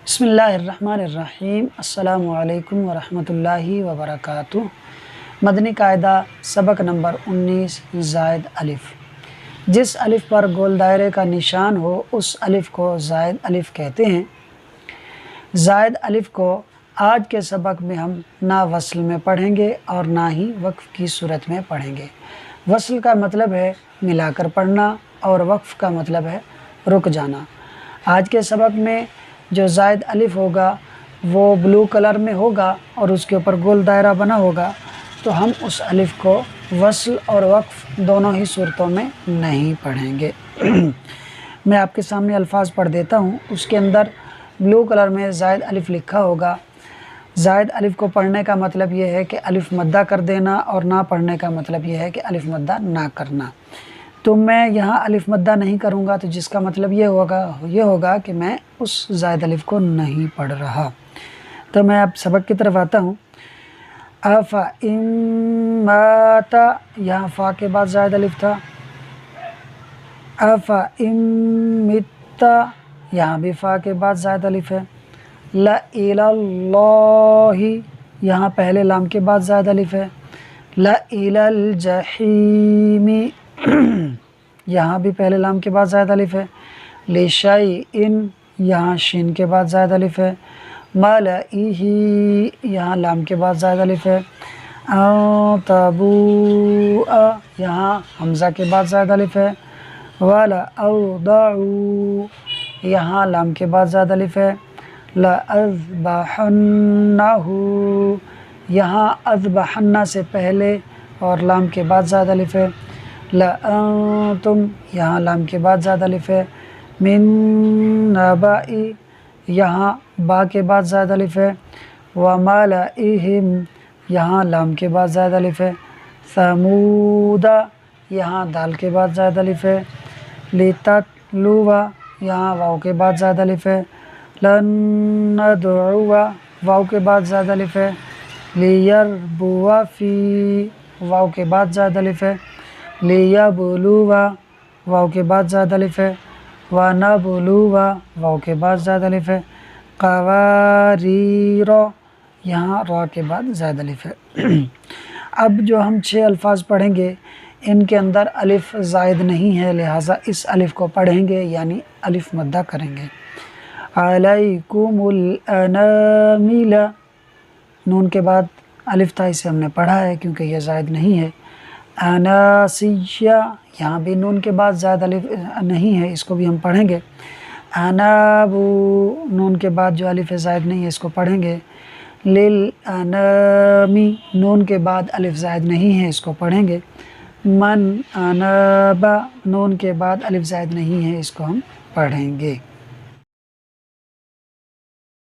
بسم اللہ الرحمن الرحیم۔ السلام علیکم ورحمۃ اللہ وبرکاتہ۔ مدنی قاعدہ سبق نمبر 19 زائد الف۔ جس الف پر گول دائرے کا نشان ہو اس الف کو زائد الف کہتے ہیں۔ زائد الف کو آج کے سبق میں ہم نہ وصل میں پڑھیں گے اور نہ ہی وقف کی صورت میں پڑھیں گے۔ وصل کا مطلب ہے ملا کر پڑھنا اور وقف کا مطلب ہے رک جانا۔ آج کے سبق میں جو زائد الف ہوگا وہ بلو کلر میں ہوگا اور اس کے اوپر گول دائرہ بنا ہوگا، تو ہم اس الف کو وصل اور وقف دونوں ہی صورتوں میں نہیں پڑھیں گے۔ میں آپ کے سامنے الفاظ پڑھ دیتا ہوں، اس کے اندر بلو کلر میں زائد الف لکھا ہوگا۔ زائد الف کو پڑھنے کا مطلب یہ ہے کہ الف مدہ کر دینا، اور نہ پڑھنے کا مطلب یہ ہے کہ الف مدہ نہ کرنا۔ تو میں یہاں الف مدہ نہیں کروں گا، تو جس کا مطلب یہ ہوگا کہ میں اس زائد الف کو نہیں پڑھ رہا۔ تو میں اب سبق کی طرف آتا ہوں۔ أَفَإِن مَاتَ، یہاں فا کے بعد زائد الف تھا۔ أَفَإِن مِتَّ، یہاں بھی فا کے بعد زائد الف ہے۔ لَإِلَى اللَّهِ، یہاں پہلے لام کے بعد زائد الف ہے۔ لَإِلَى الْجَحِيمِ، یہاں بھی پہلے لام کے بعد زائد الف ہے۔ لِشَيْءٍ، یہاں شین کے بعد زائد الف ہے۔ مَلَئِهِ، یہاں لام کے بعد زائد الف ہے۔ أَن تَبُوءَ، یہاں حمزہ کے بعد زائد الف ہے۔ وَلَأَوْضَعُ، یہاں لام کے بعد زائد الف ہے۔ لَأَذْبَحَنَّهُ، یہاں اذبحن سے پہلے اور لام کے بعد زائد الف ہے۔ لَأَنْتُمْ، یہاں لام کے بعد زائد الف ہے۔ مِن نَبَإِ، یہاں با کے بعد زائد الف ہے۔ وَمَلَئِهِمْ، یہاں لام کے بعد زائد الف ہے۔ ثَمُودَ، یہاں دال کے بعد زائد الف ہے۔ لِتَتْلُوَ، یہاں واو کے بعد زائد الف ہے۔ لَن نَدْعُوَ، واو کے بعد زائد الف ہے۔ لِيَرْبُوَ فِي، واو کے بعد زائد الف ہے۔ لِيَبْلُوَ، واو کے بعد زائد الف ہے۔ وَنَبْلُوَ، واو کے بعد زائد الف ہے۔ قَوَارِيرَ، یہاں را کے بعد زائد الف ہے۔ اب جو ہم 6 الفاظ پڑھیں گے ان کے اندر الف زائد نہیں ہے، لہٰذا اس الف کو پڑھیں گے یعنی الف مدہ کریں گے۔ عَلَيْكُمُ الْأَنَامِلَ، نون کے بعد الف تھا، اسے ہم نے پڑھا ہے کیونکہ یہ زائد نہیں ہے۔ اناسیہ، یہاں بھی نون کے بعد زائد الف نہیں ہے، اس کو بھی ہم پڑھیں گے۔ انابو، نون کے بعد جو الف زائد نہیں ہے اس کو پڑھیں گے۔ للانامی، نون کے بعد الف زائد نہیں ہے، اس کو پڑھیں گے۔ من انابا، نون کے بعد الف زائد نہیں ہے، اس کو ہم پڑھیں گے۔